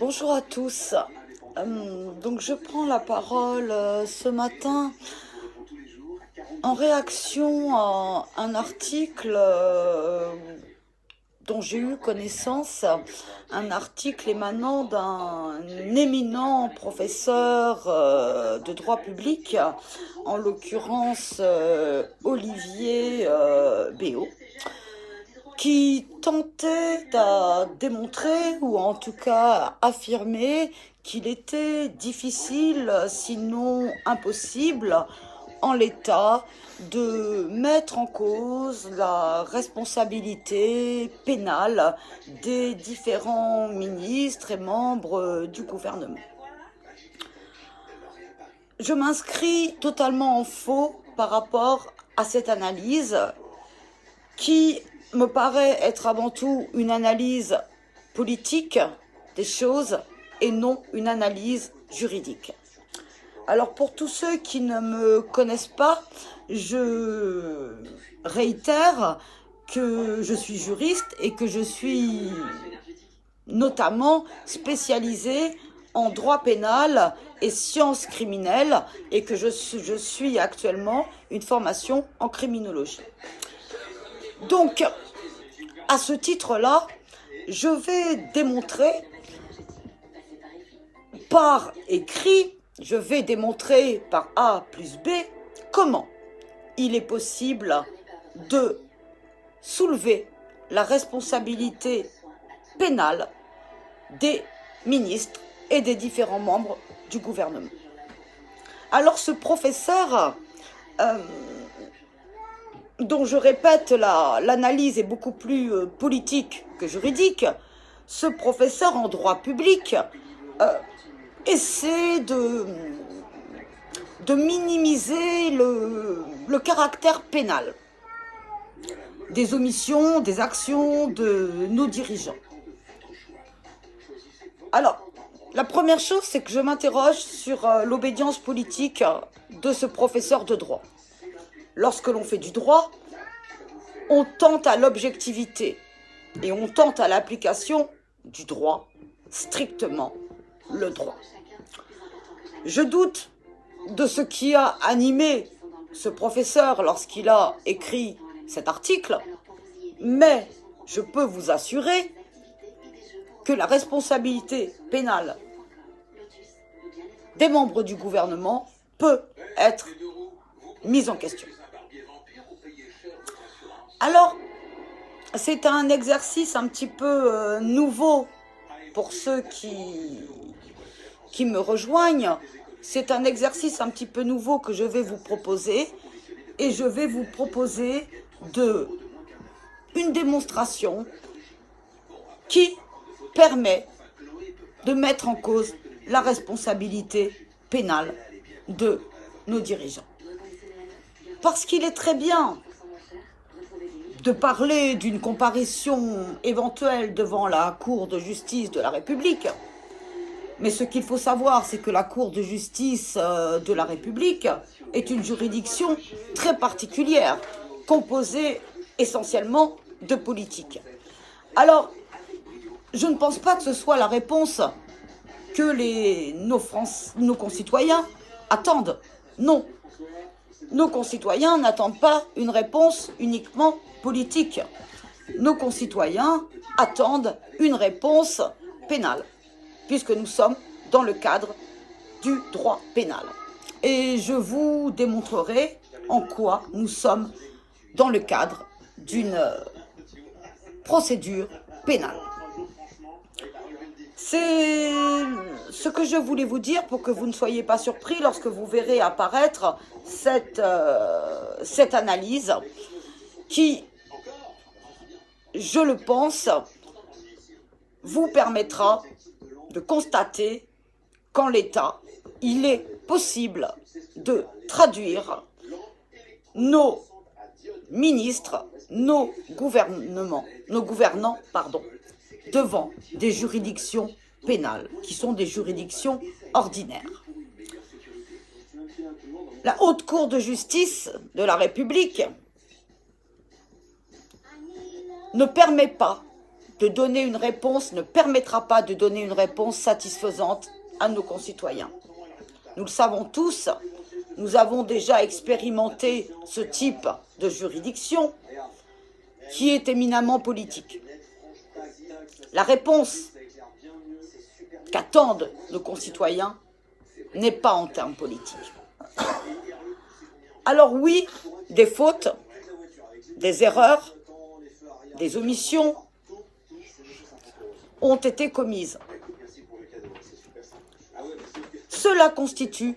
Bonjour à tous. Donc je prends la parole ce matin en réaction à un article dont j'ai eu connaissance, un article émanant d'un éminent professeur de droit public, en l'occurrence Olivier Béot, qui tentait à démontrer, ou en tout cas affirmer, qu'il était difficile, sinon impossible, en l'état, de mettre en cause la responsabilité pénale des différents ministres et membres du gouvernement. Je m'inscris totalement en faux par rapport à cette analyse qui me paraît être avant tout une analyse politique des choses et non une analyse juridique. Alors pour tous ceux qui ne me connaissent pas, je réitère que je suis juriste et que je suis notamment spécialisée en droit pénal et sciences criminelles et que je suis actuellement une formation en criminologie. Donc, à ce titre-là, je vais démontrer par écrit, je vais démontrer par A plus B comment il est possible de soulever la responsabilité pénale des ministres et des différents membres du gouvernement. Alors ce professeur, dont je répète l'analyse est beaucoup plus politique que juridique, ce professeur en droit public essaie de minimiser le caractère pénal des omissions, des actions de nos dirigeants. Alors, la première chose, c'est que je m'interroge sur l'obédience politique de ce professeur de droit. Lorsque l'on fait du droit, on tente à l'objectivité et on tente à l'application du droit, strictement le droit. Je doute de ce qui a animé ce professeur lorsqu'il a écrit cet article, mais je peux vous assurer que la responsabilité pénale des membres du gouvernement peut être mise en question. Alors, c'est un exercice un petit peu nouveau pour ceux qui me rejoignent. C'est un exercice un petit peu nouveau que je vais vous proposer et je vais vous proposer une démonstration qui permet de mettre en cause la responsabilité pénale de nos dirigeants. Parce qu'il est très bien de parler d'une comparution éventuelle devant la Cour de justice de la République. Mais ce qu'il faut savoir, c'est que la Cour de justice de la République est une juridiction très particulière, composée essentiellement de politiques. Alors, je ne pense pas que ce soit la réponse que nos concitoyens attendent. Non. Nos concitoyens n'attendent pas une réponse uniquement politique. Nos concitoyens attendent une réponse pénale, puisque nous sommes dans le cadre du droit pénal. Et je vous démontrerai en quoi nous sommes dans le cadre d'une procédure pénale. C'est ce que je voulais vous dire pour que vous ne soyez pas surpris lorsque vous verrez apparaître cette analyse qui, je le pense, vous permettra de constater qu'en l'état, il est possible de traduire nos ministres, nos gouvernants, devant des juridictions pénales, qui sont des juridictions ordinaires. La Haute Cour de justice de la République ne permet pas de donner une réponse, ne permettra pas de donner une réponse satisfaisante à nos concitoyens. Nous le savons tous, nous avons déjà expérimenté ce type de juridiction qui est éminemment politique. La réponse qu'attendent nos concitoyens n'est pas en termes politiques. Alors oui, des fautes, des erreurs, des omissions ont été commises. Cela constitue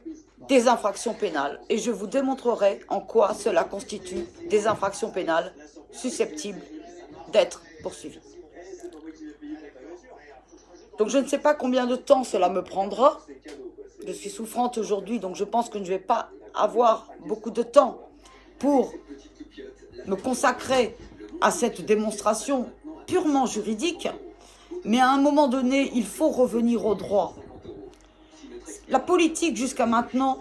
des infractions pénales et je vous démontrerai en quoi cela constitue des infractions pénales susceptibles d'être poursuivies. Donc je ne sais pas combien de temps cela me prendra. Je suis souffrante aujourd'hui, donc je pense que je ne vais pas avoir beaucoup de temps pour me consacrer à cette démonstration purement juridique. Mais à un moment donné, il faut revenir au droit. La politique, jusqu'à maintenant,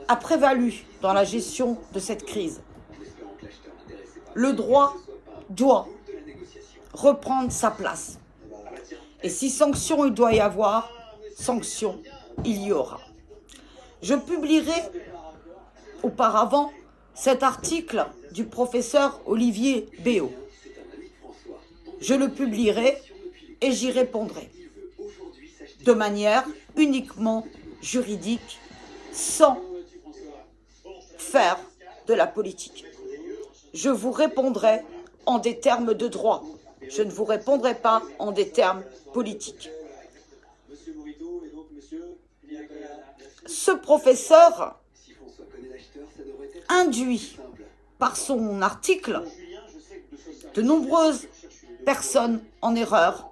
a prévalu dans la gestion de cette crise. Le droit doit reprendre sa place. Et si sanction il doit y avoir, sanction il y aura. Je publierai auparavant cet article du professeur Olivier Béot. Je le publierai et j'y répondrai de manière uniquement juridique, sans faire de la politique. Je vous répondrai en des termes de droit. Je ne vous répondrai pas en des termes politiques. Ce professeur induit par son article de nombreuses personnes en erreur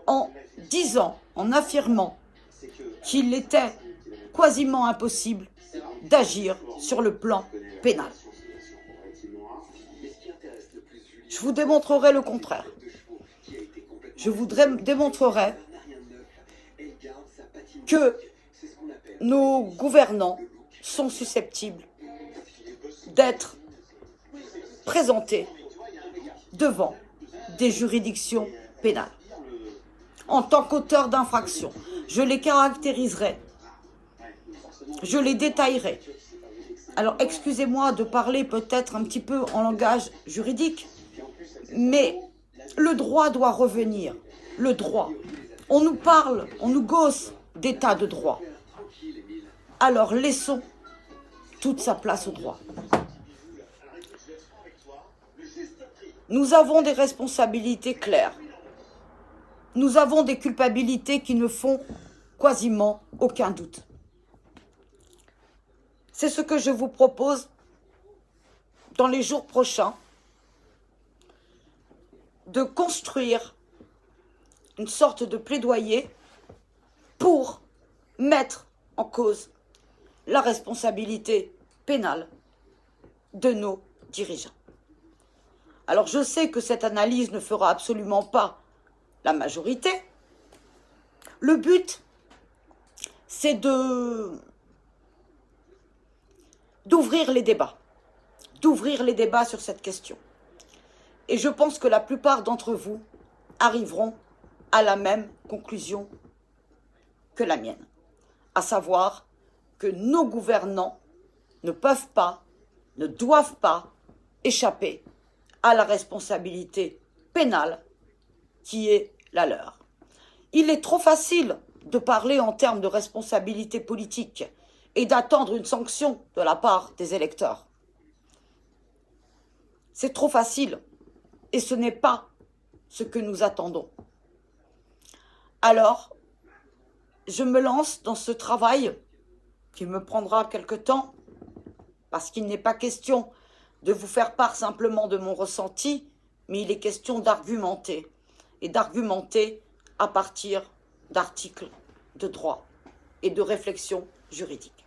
en disant, en affirmant qu'il était quasiment impossible d'agir sur le plan pénal. Je vous démontrerai le contraire. Je vous démontrerai que nos gouvernants sont susceptibles d'être présentés devant des juridictions pénales. En tant qu'auteurs d'infractions, je les caractériserai, je les détaillerai. Alors excusez-moi de parler peut-être un petit peu en langage juridique, mais le droit doit revenir, le droit. On nous parle, on nous gausse d'état de droit. Alors laissons toute sa place au droit. Nous avons des responsabilités claires. Nous avons des culpabilités qui ne font quasiment aucun doute. C'est ce que je vous propose dans les jours prochains, de construire une sorte de plaidoyer pour mettre en cause la responsabilité pénale de nos dirigeants. Alors je sais que cette analyse ne fera absolument pas la majorité. Le but, c'est d'ouvrir les débats sur cette question. Et je pense que la plupart d'entre vous arriveront à la même conclusion que la mienne, à savoir que nos gouvernants ne peuvent pas, ne doivent pas échapper à la responsabilité pénale qui est la leur. Il est trop facile de parler en termes de responsabilité politique et d'attendre une sanction de la part des électeurs. C'est trop facile et ce n'est pas ce que nous attendons. Alors, je me lance dans ce travail qui me prendra quelque temps parce qu'il n'est pas question de vous faire part simplement de mon ressenti, mais il est question d'argumenter, et d'argumenter à partir d'articles de droit et de réflexion juridique.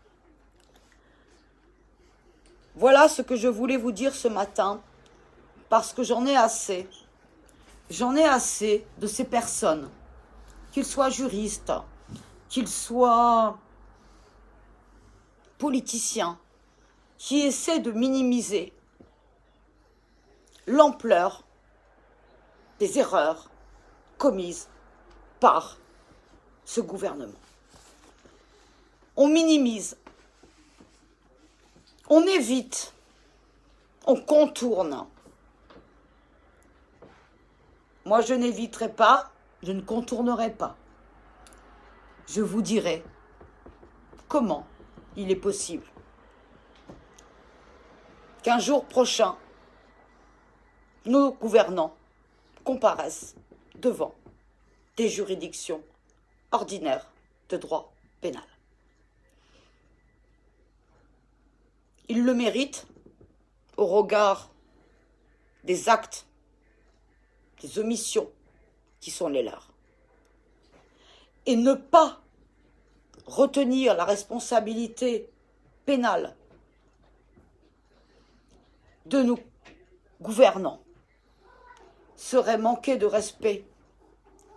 Voilà ce que je voulais vous dire ce matin, parce que j'en ai assez. J'en ai assez de ces personnes, qu'ils soient juristes, qu'ils soient politiciens, qui essaient de minimiser l'ampleur des erreurs commises par ce gouvernement. On minimise, on évite, on contourne. Moi, je n'éviterai pas, je ne contournerai pas. Je vous dirai comment il est possible qu'un jour prochain, nos gouvernants comparaissent devant des juridictions ordinaires de droit pénal. Ils le méritent au regard des actes, des omissions qui sont les leurs. Et ne pas retenir la responsabilité pénale de nos gouvernants serait manquer de respect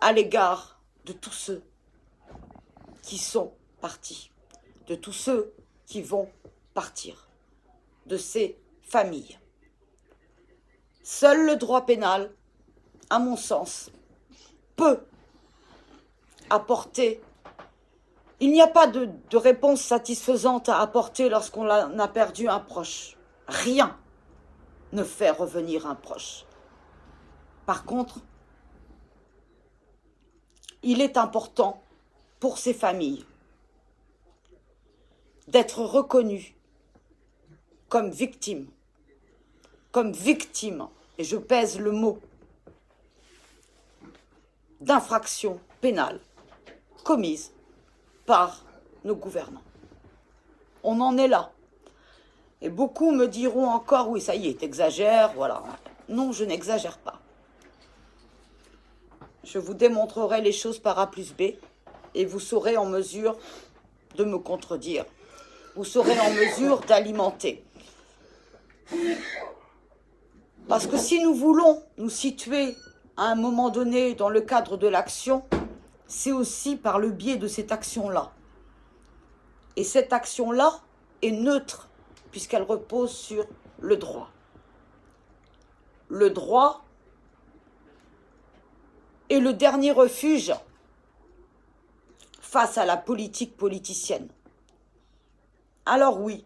à l'égard de tous ceux qui sont partis, de tous ceux qui vont partir, de ces familles. Seul le droit pénal, à mon sens, peut apporter. Il n'y a pas de réponse satisfaisante à apporter lorsqu'on a perdu un proche. Rien ne fait revenir un proche. Par contre, il est important pour ces familles d'être reconnues comme victimes, et je pèse le mot, d'infractions pénales commises par nos gouvernants. On en est là. Et beaucoup me diront encore, oui, ça y est, t'exagères, voilà. Non, je n'exagère pas. Je vous démontrerai les choses par A plus B et vous serez en mesure de me contredire. Vous serez en mesure d'alimenter. Parce que si nous voulons nous situer à un moment donné dans le cadre de l'action, c'est aussi par le biais de cette action-là. Et cette action-là est neutre puisqu'elle repose sur le droit. Le droit est le dernier refuge face à la politique politicienne. Alors oui,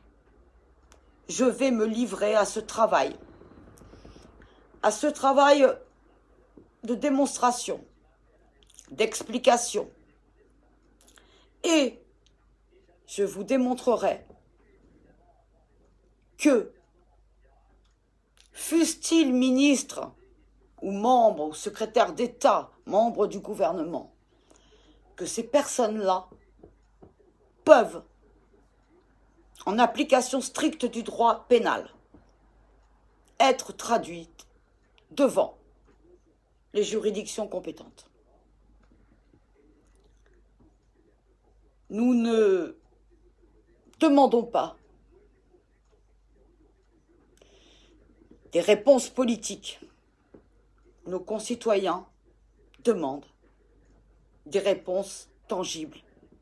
je vais me livrer à ce travail de démonstration, d'explication. Et je vous démontrerai que, fussent-ils ministres ou membres ou secrétaires d'État, membres du gouvernement, que ces personnes-là peuvent, en application stricte du droit pénal, être traduites devant les juridictions compétentes. Nous ne demandons pas des réponses politiques. Nos concitoyens demandent des réponses tangibles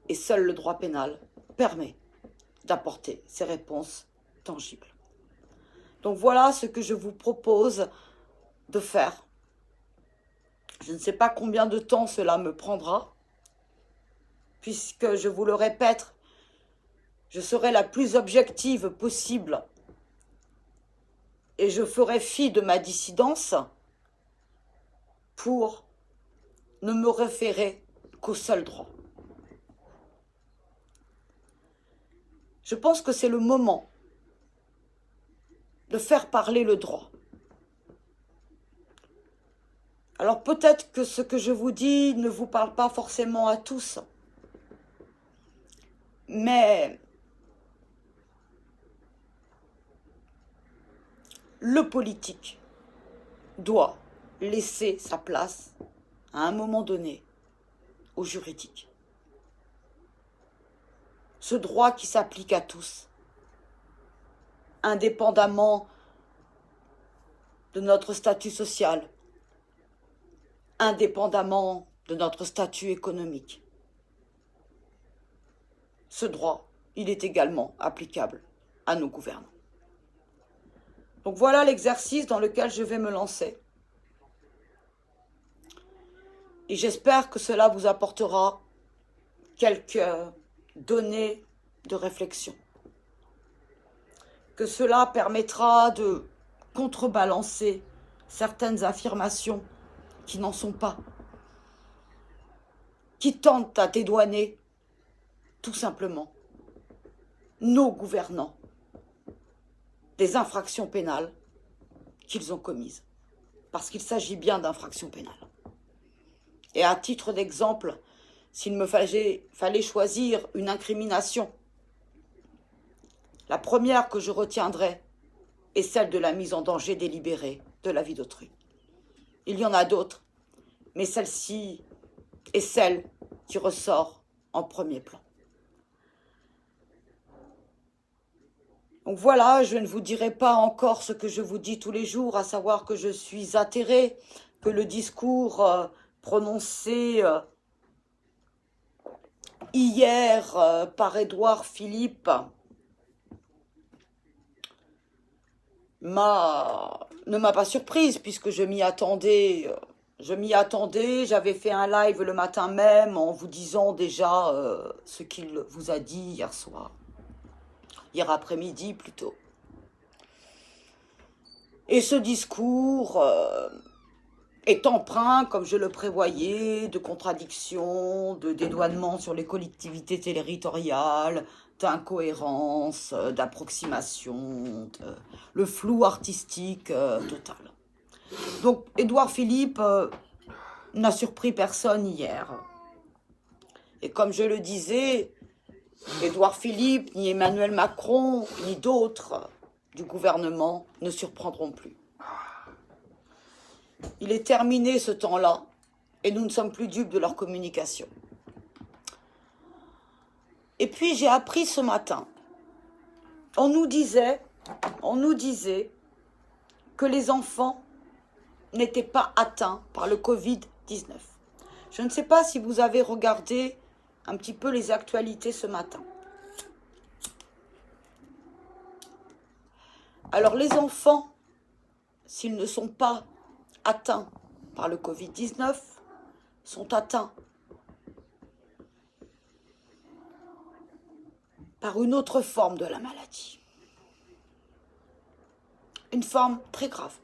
et seul le droit pénal permet d'apporter ces réponses tangibles. Donc voilà ce que je vous propose de faire. Je ne sais pas combien de temps cela me prendra, puisque, je vous le répète, je serai la plus objective possible et je ferai fi de ma dissidence pour ne me référer qu'au seul droit. Je pense que c'est le moment de faire parler le droit. Alors peut-être que ce que je vous dis ne vous parle pas forcément à tous, mais le politique doit laisser sa place à un moment donné au juridique. Ce droit qui s'applique à tous, indépendamment de notre statut social, indépendamment de notre statut économique. Ce droit, il est également applicable à nos gouvernants. Donc voilà l'exercice dans lequel je vais me lancer. Et j'espère que cela vous apportera quelques données de réflexion. Que cela permettra de contrebalancer certaines affirmations qui n'en sont pas, qui tentent à dédouaner tout simplement nos gouvernants des infractions pénales qu'ils ont commises, parce qu'il s'agit bien d'infractions pénales. Et à titre d'exemple, s'il me fallait choisir une incrimination, la première que je retiendrai est celle de la mise en danger délibérée de la vie d'autrui. Il y en a d'autres, mais celle-ci est celle qui ressort en premier plan. Donc voilà, je ne vous dirai pas encore ce que je vous dis tous les jours, à savoir que je suis atterrée, que le discours prononcé hier par Édouard Philippe ne m'a pas surprise, puisque je m'y attendais. J'avais fait un live le matin même en vous disant déjà ce qu'il vous a dit hier soir. Hier après-midi plutôt. Et ce discours est empreint, comme je le prévoyais, de contradictions, de dédouanements sur les collectivités territoriales, d'incohérences, d'approximations, le flou artistique total. Donc Édouard Philippe n'a surpris personne hier. Et comme je le disais, Édouard Philippe, ni Emmanuel Macron, ni d'autres du gouvernement ne surprendront plus. Il est terminé ce temps-là et nous ne sommes plus dupes de leur communication. Et puis j'ai appris ce matin, on nous disait que les enfants n'étaient pas atteints par le Covid-19. Je ne sais pas si vous avez regardé un petit peu les actualités ce matin. Alors les enfants, s'ils ne sont pas atteints par le Covid-19, sont atteints par une autre forme de la maladie. Une forme très grave,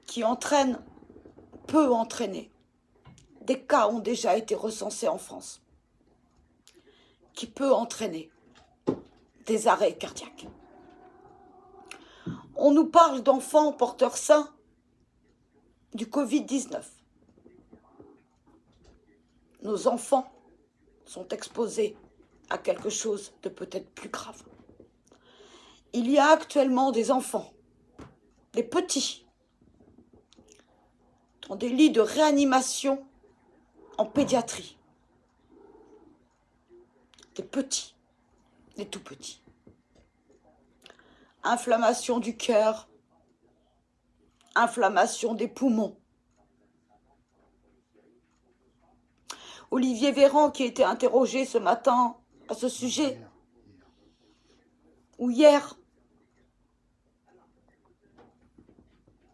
qui peut entraîner, des cas ont déjà été recensés en France, qui peut entraîner des arrêts cardiaques. On nous parle d'enfants porteurs sains du Covid-19. Nos enfants sont exposés à quelque chose de peut-être plus grave. Il y a actuellement des enfants, des petits, dans des lits de réanimation en pédiatrie. Des petits, des tout petits. Inflammation du cœur, inflammation des poumons. Olivier Véran, qui a été interrogé ce matin à ce sujet, ou hier,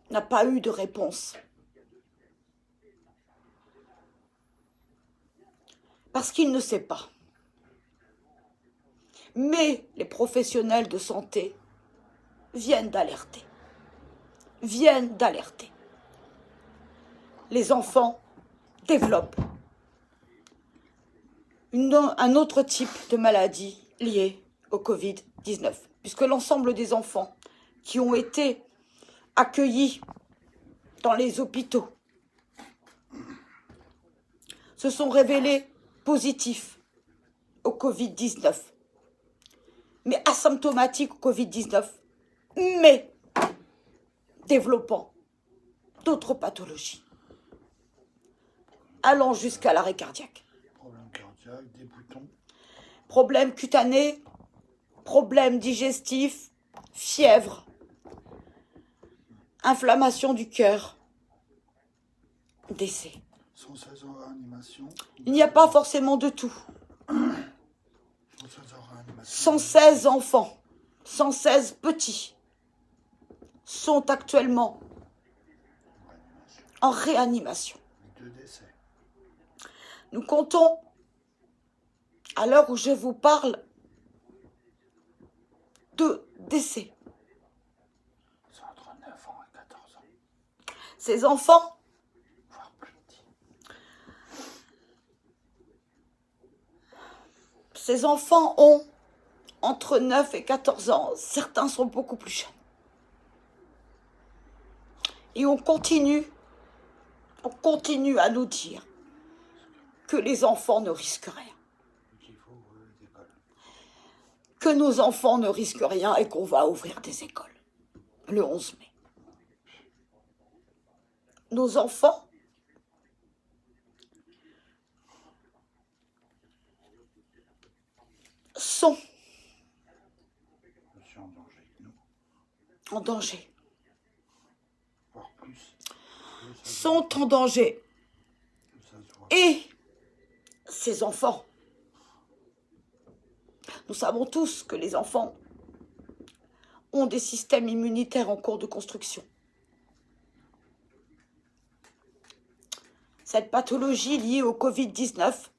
n'a pas eu de réponse. Parce qu'il ne sait pas. Mais les professionnels de santé viennent d'alerter. Les enfants développent un autre type de maladie liée au Covid-19, puisque l'ensemble des enfants qui ont été accueillis dans les hôpitaux se sont révélés positifs au Covid-19, mais asymptomatiques au Covid-19, mais développant d'autres pathologies, allant jusqu'à l'arrêt cardiaque. Problème cardiaque, des boutons. Problèmes cutanés, problèmes digestifs, fièvre, inflammation du cœur, décès. 116 en réanimation. Il n'y a pas forcément de tout. 116 en réanimation. 116 enfants, 116 petits sont actuellement en réanimation. 2 décès. Nous comptons, à l'heure où je vous parle, 2 décès. C'est entre 9 ans et 14 ans, Ces enfants voire plus petit. Ces enfants ont entre 9 et 14 ans. Certains sont beaucoup plus jeunes. Et on continue à nous dire que les enfants ne risquent rien. Qu'il faut ouvrir les écoles. Que nos enfants ne risquent rien et qu'on va ouvrir des écoles le 11 mai. Nos enfants sont Je suis en danger. Nous, en danger. voire plus. Sont en danger. Ça se voit. Et ces enfants, nous savons tous que les enfants ont des systèmes immunitaires en cours de construction. Cette pathologie liée au Covid-19,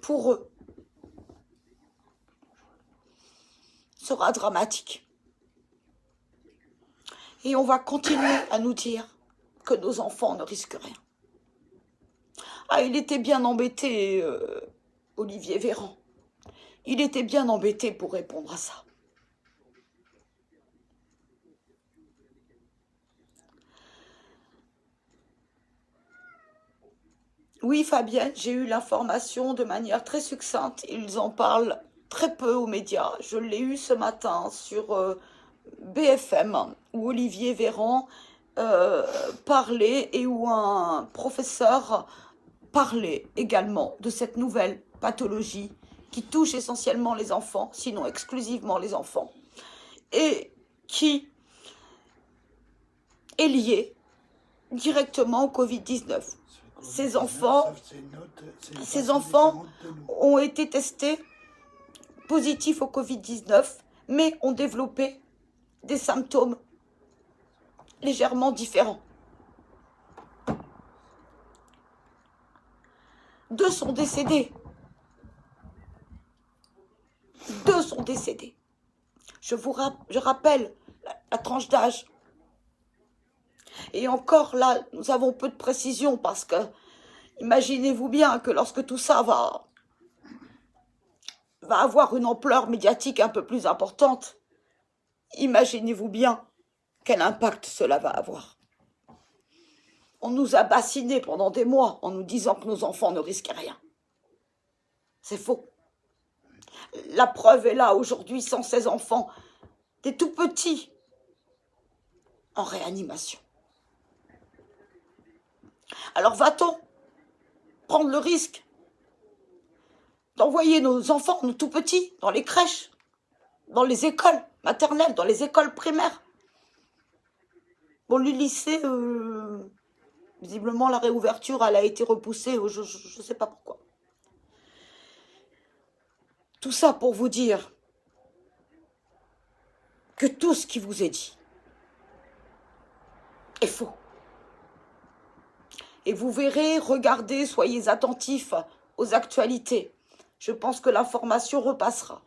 pour eux, sera dramatique. Et on va continuer à nous dire que nos enfants ne risquent rien. Ah, il était bien embêté, Olivier Véran. Il était bien embêté pour répondre à ça. Oui, Fabienne, j'ai eu l'information de manière très succincte. Ils en parlent très peu aux médias. Je l'ai eu ce matin sur BFM, où Olivier Véran parlait et où un professeur parlait également de cette nouvelle pathologie qui touche essentiellement les enfants, sinon exclusivement les enfants, et qui est liée directement au Covid-19. Ces enfants ont été testés positifs au Covid-19, mais ont développé des symptômes légèrement différents. 2 sont décédés. 2 sont décédés. Je rappelle la tranche d'âge. Et encore là, nous avons peu de précision parce que imaginez-vous bien que lorsque tout ça va avoir une ampleur médiatique un peu plus importante, imaginez-vous bien quel impact cela va avoir. On nous a bassinés pendant des mois en nous disant que nos enfants ne risquaient rien. C'est faux. La preuve est là aujourd'hui, 116 enfants, des tout petits, en réanimation. Alors va-t-on prendre le risque d'envoyer nos enfants, nos tout petits, dans les crèches, dans les écoles maternelles, dans les écoles primaires? Bon, le lycée, visiblement la réouverture, elle a été repoussée, je ne sais pas pourquoi. Tout ça pour vous dire que tout ce qui vous est dit est faux. Et vous verrez, regardez, soyez attentifs aux actualités. Je pense que l'information repassera.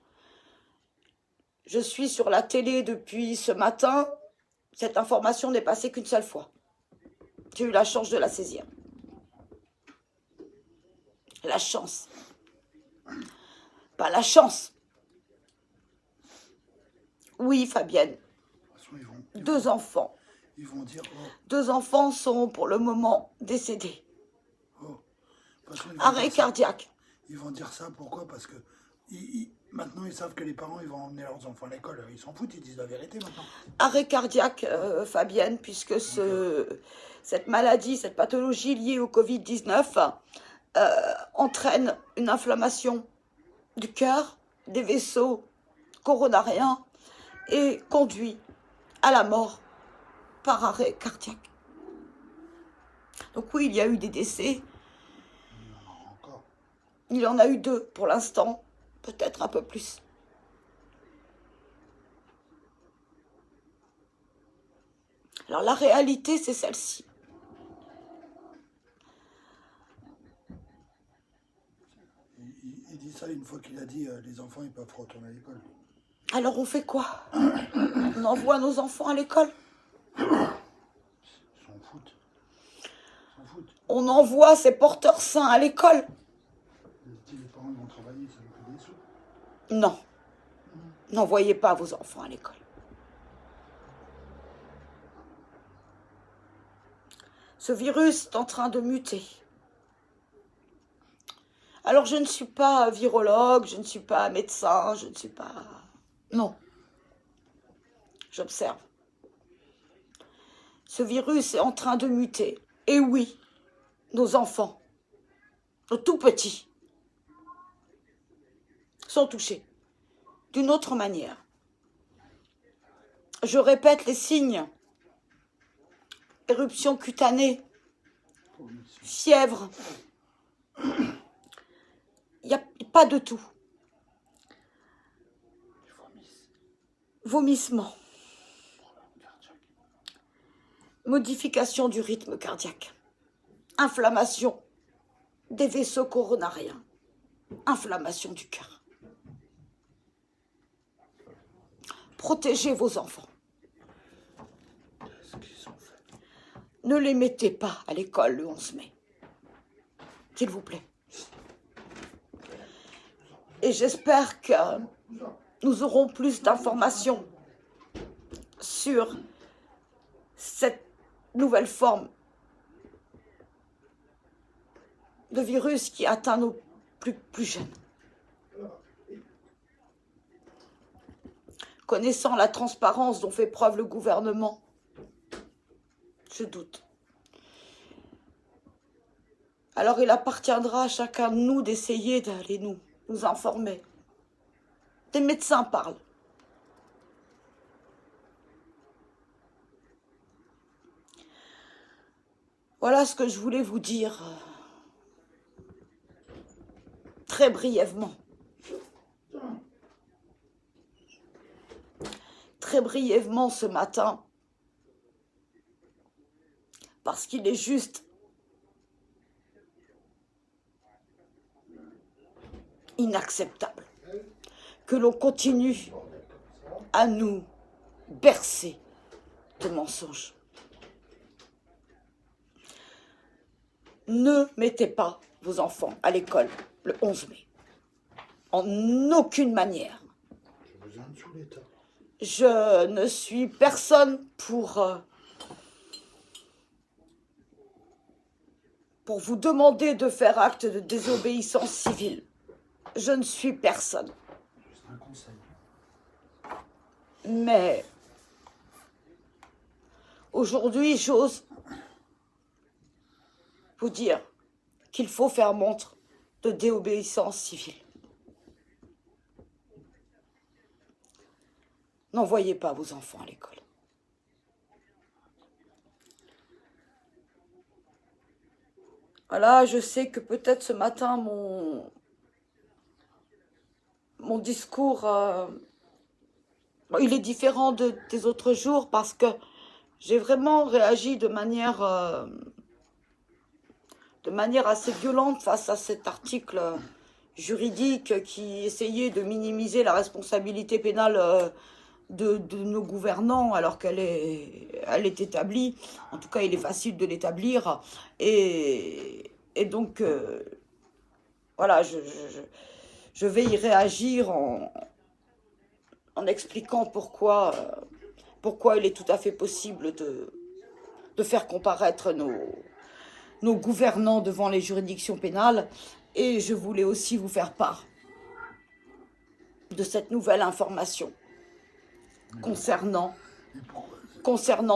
Je suis sur la télé depuis ce matin. Cette information n'est passée qu'une seule fois. J'ai eu la chance de la saisir. La chance. Pas la chance. Oui, Fabienne. Ils vont 2 enfants. Ils vont dire, 2 enfants sont pour le moment décédés. Arrêt cardiaque. Ils vont dire ça, pourquoi? Parce que maintenant ils savent que les parents ils vont emmener leurs enfants à l'école. Ils s'en foutent, ils disent la vérité maintenant. Arrêt cardiaque, Fabienne, puisque cette maladie, cette pathologie liée au Covid-19 entraîne une inflammation du cœur, des vaisseaux coronariens et conduit à la mort par arrêt cardiaque. Donc oui, il y a eu des décès. Il y en a eu 2 pour l'instant, peut-être un peu plus. Alors la réalité, c'est celle-ci. il dit ça une fois qu'il a dit les enfants ils peuvent retourner à l'école. Alors on fait quoi? On envoie nos enfants à l'école? Ils s'en foutent. Ils s'en foutent. On envoie ces porteurs sains à l'école? Si les parents vont travailler, ça nous fait des sous. Non. N'envoyez pas vos enfants à l'école. Ce virus est en train de muter. Alors je ne suis pas virologue, je ne suis pas médecin, je ne suis pas... Non. J'observe. Ce virus est en train de muter. Et oui, nos enfants, nos tout petits, sont touchés d'une autre manière. Je répète les signes. Éruption cutanée, fièvre. Il n'y a pas de tout. Vomissement. Modification du rythme cardiaque. Inflammation des vaisseaux coronariens. Inflammation du cœur. Protégez vos enfants. Ne les mettez pas à l'école le 11 mai. S'il vous plaît. Et j'espère que nous aurons plus d'informations sur cette nouvelle forme de virus qui atteint nos plus jeunes. Connaissant la transparence dont fait preuve le gouvernement, je doute. Alors il appartiendra à chacun de nous d'essayer d'aller nous informer. Des médecins parlent. Voilà ce que je voulais vous dire très brièvement. Très brièvement ce matin. Parce qu'il est juste inacceptable que l'on continue à nous bercer de mensonges. Ne mettez pas vos enfants à l'école le 11 mai. En aucune manière. Je ne suis personne pour vous demander de faire acte de désobéissance civile. Je ne suis personne. C'est un conseil. Mais aujourd'hui, j'ose vous dire qu'il faut faire montre de désobéissance civile. N'envoyez pas vos enfants à l'école. Voilà, je sais que peut-être ce matin, mon discours, il est différent des autres jours parce que j'ai vraiment réagi de manière assez violente face à cet article juridique qui essayait de minimiser la responsabilité pénale de nos gouvernants alors qu'elle est établie. En tout cas, il est facile de l'établir. Et donc, voilà, je vais y réagir en expliquant pourquoi il est tout à fait possible de faire comparaître nos gouvernants devant les juridictions pénales. Et je voulais aussi vous faire part de cette nouvelle information concernant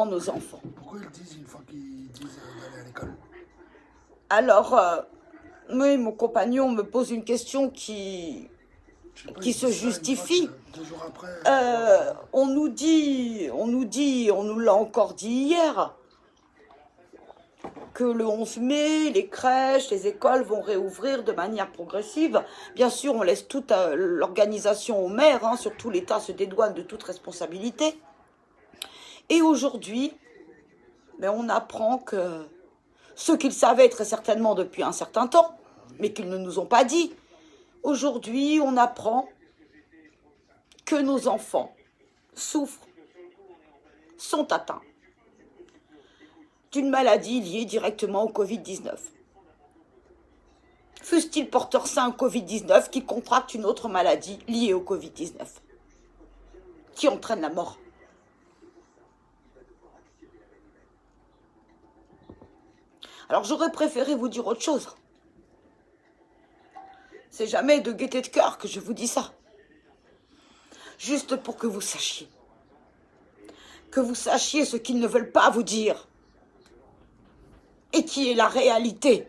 nos enfants. Pourquoi ils disent une fois qu'ils disent d'aller à l'école? Alors, oui, mon compagnon me pose une question qui se justifie. 2 jours après, On nous l'a encore dit hier, que le 11 mai, les crèches, les écoles vont réouvrir de manière progressive. Bien sûr, on laisse toute l'organisation aux maires, hein, surtout l'État se dédouane de toute responsabilité. Et aujourd'hui, on apprend que ce qu'ils savaient très certainement depuis un certain temps, mais qu'ils ne nous ont pas dit, Aujourd'hui, on apprend que nos enfants souffrent, sont atteints d'une maladie liée directement au Covid-19. Fût-il porteur sain au Covid-19 qui contracte une autre maladie liée au Covid-19, qui entraîne la mort. Alors j'aurais préféré vous dire autre chose. C'est jamais de gaieté de cœur que je vous dis ça. Juste pour que vous sachiez. Que vous sachiez ce qu'ils ne veulent pas vous dire. Et qui est la réalité.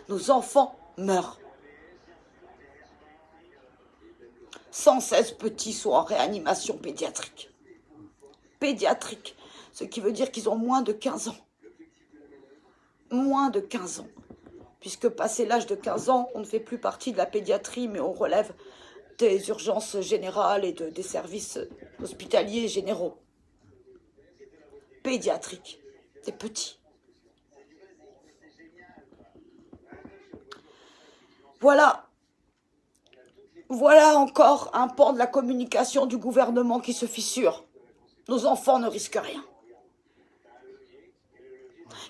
Nos enfants meurent. 116 petits sont en réanimation pédiatrique. Pédiatrique, ce qui veut dire qu'ils ont moins de 15 ans. Moins de 15 ans. Puisque passé l'âge de 15 ans, on ne fait plus partie de la pédiatrie, mais on relève des urgences générales et des services hospitaliers généraux. Pédiatrique, des petits. Voilà encore un pan de la communication du gouvernement qui se fissure. Nos enfants ne risquent rien.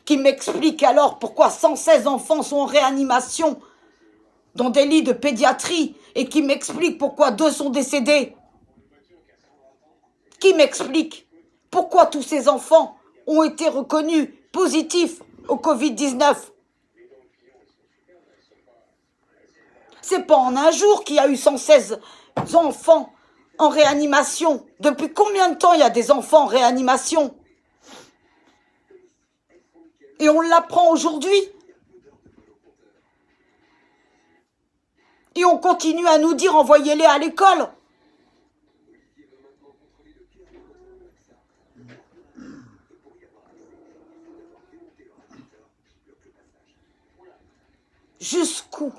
Qui m'explique alors pourquoi 116 enfants sont en réanimation dans des lits de pédiatrie et qui m'explique pourquoi 2 sont décédés. Qui m'explique pourquoi tous ces enfants ont été reconnus positifs au Covid-19. C'est pas en un jour qu'il y a eu 116 enfants en réanimation. Depuis combien de temps il y a des enfants en réanimation? Et on l'apprend aujourd'hui. Et on continue à nous dire envoyez-les à l'école. Jusqu'où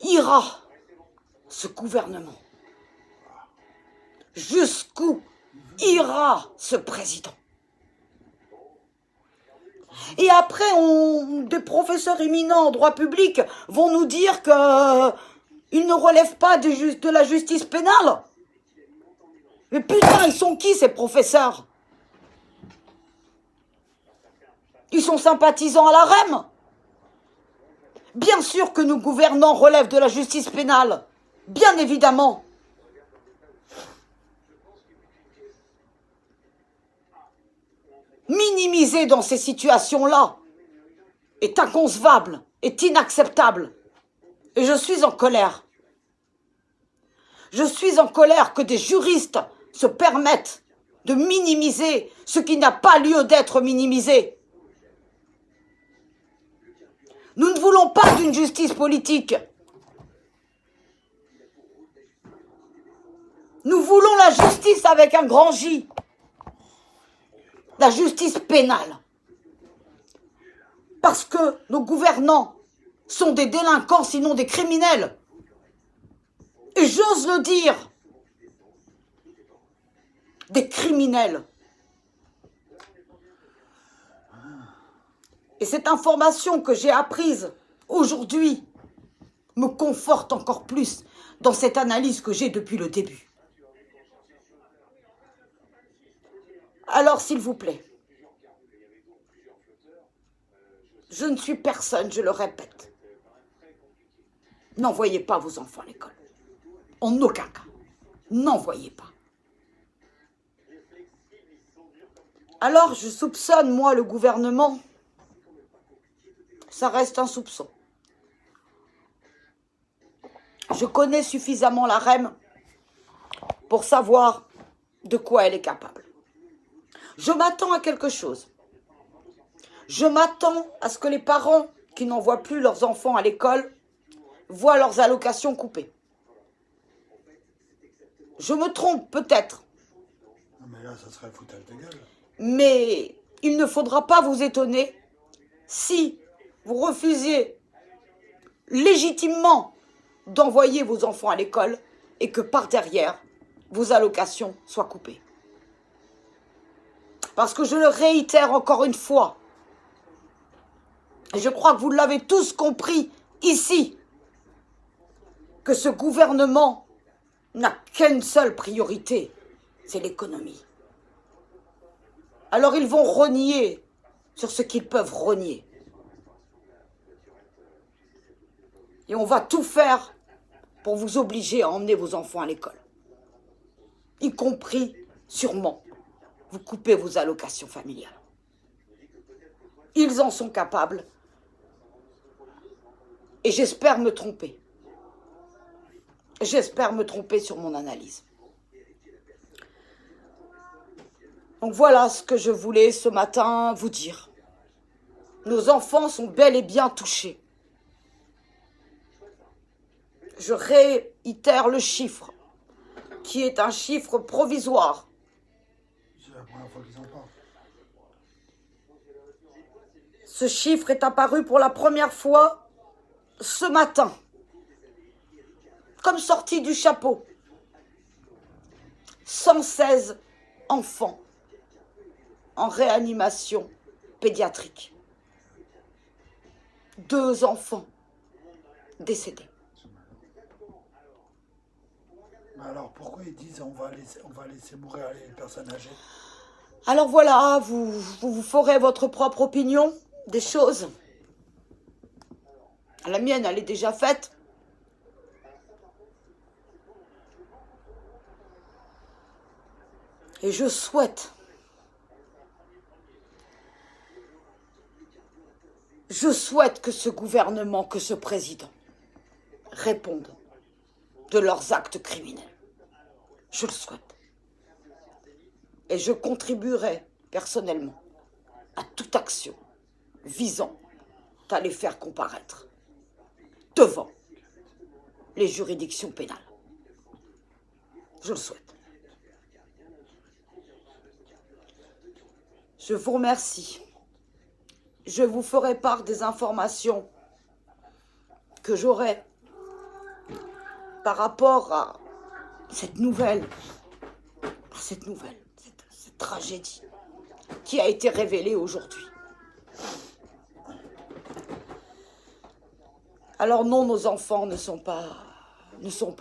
ira ce gouvernement? Jusqu'où ira ce président? Et après, des professeurs éminents en droit public vont nous dire qu'ils ne relèvent pas de la justice pénale. Mais putain, ils sont qui ces professeurs? Ils sont sympathisants à la REM. Bien sûr que nos gouvernants relèvent de la justice pénale. Bien évidemment. Minimiser dans ces situations-là est inconcevable, est inacceptable. Et je suis en colère. Je suis en colère que des juristes se permettent de minimiser ce qui n'a pas lieu d'être minimisé. Nous ne voulons pas d'une justice politique. Nous voulons la justice avec un grand J. La justice pénale. Parce que nos gouvernants sont des délinquants, sinon des criminels. Et j'ose le dire. Des criminels. Et cette information que j'ai apprise aujourd'hui me conforte encore plus dans cette analyse que j'ai depuis le début. Alors, s'il vous plaît, je ne suis personne, je le répète. N'envoyez pas vos enfants à l'école. En aucun cas. N'envoyez pas. Alors, je soupçonne, moi, le gouvernement. Ça reste un soupçon. Je connais suffisamment la REM pour savoir de quoi elle est capable. Je m'attends à quelque chose. Je m'attends à ce que les parents qui n'envoient plus leurs enfants à l'école voient leurs allocations coupées. Je me trompe peut-être. Non mais là, ça serait foutage de gueule. Mais il ne faudra pas vous étonner si vous refusiez légitimement d'envoyer vos enfants à l'école et que par derrière, vos allocations soient coupées. Parce que je le réitère encore une fois, Et je crois que vous l'avez tous compris ici, que ce gouvernement n'a qu'une seule priorité, c'est l'économie. Alors ils vont rogner sur ce qu'ils peuvent rogner. Et on va tout faire pour vous obliger à emmener vos enfants à l'école. Y compris, sûrement, vous couper vos allocations familiales. Ils en sont capables. Et j'espère me tromper. J'espère me tromper sur mon analyse. Donc voilà ce que je voulais ce matin vous dire. Nos enfants sont bel et bien touchés. Je réitère le chiffre, qui est un chiffre provisoire. C'est la première fois qu'ils en parlent. Ce chiffre est apparu pour la première fois ce matin, comme sorti du chapeau. 116 enfants en réanimation pédiatrique. 2 enfants décédés. Alors pourquoi ils disent on va laisser mourir les personnes âgées? Alors voilà, vous ferez votre propre opinion des choses. La mienne, elle est déjà faite. Et je souhaite que ce gouvernement, que ce président réponde de leurs actes criminels. Je le souhaite. Et je contribuerai personnellement à toute action visant à les faire comparaître devant les juridictions pénales. Je le souhaite. Je vous remercie. Je vous ferai part des informations que j'aurai par rapport à cette tragédie qui a été révélée aujourd'hui. Alors non, nos enfants ne sont pas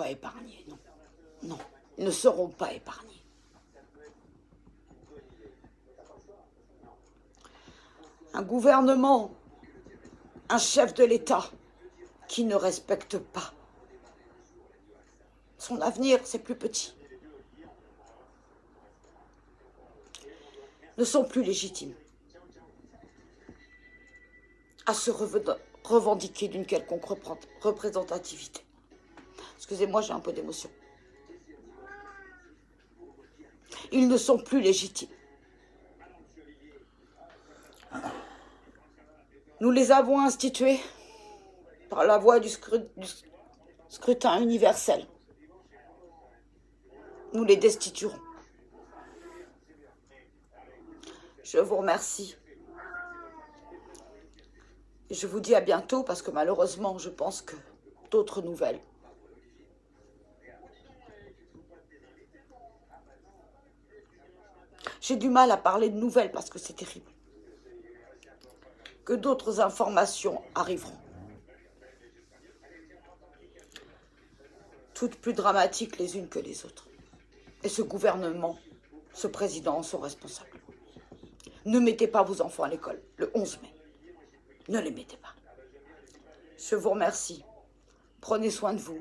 épargnés. Non, non, ils ne seront pas épargnés. Un gouvernement, un chef de l'État qui ne respecte pas son avenir, c'est plus petit, ne sont plus légitimes à se revendiquer d'une quelconque représentativité. Excusez-moi, j'ai un peu d'émotion. Ils ne sont plus légitimes. Nous les avons institués par la voie du scrutin universel. Nous les destituerons. Je vous remercie. Je vous dis à bientôt parce que malheureusement, je pense que d'autres nouvelles. J'ai du mal à parler de nouvelles parce que c'est terrible. Que d'autres informations arriveront. Toutes plus dramatiques les unes que les autres. Et ce gouvernement, ce président en sont responsables. Ne mettez pas vos enfants à l'école le 11 mai. Ne les mettez pas. Je vous remercie. Prenez soin de vous.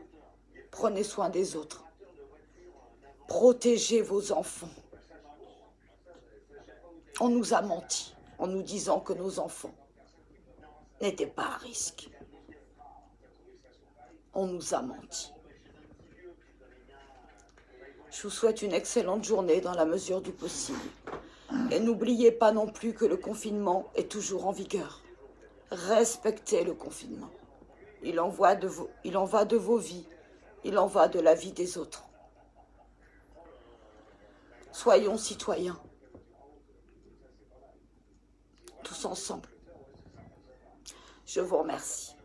Prenez soin des autres. Protégez vos enfants. On nous a menti en nous disant que nos enfants n'étaient pas à risque. On nous a menti. Je vous souhaite une excellente journée dans la mesure du possible. Et n'oubliez pas non plus que le confinement est toujours en vigueur. Respectez le confinement. Il en va de vos vies. Il en va de la vie des autres. Soyons citoyens. Tous ensemble. Je vous remercie.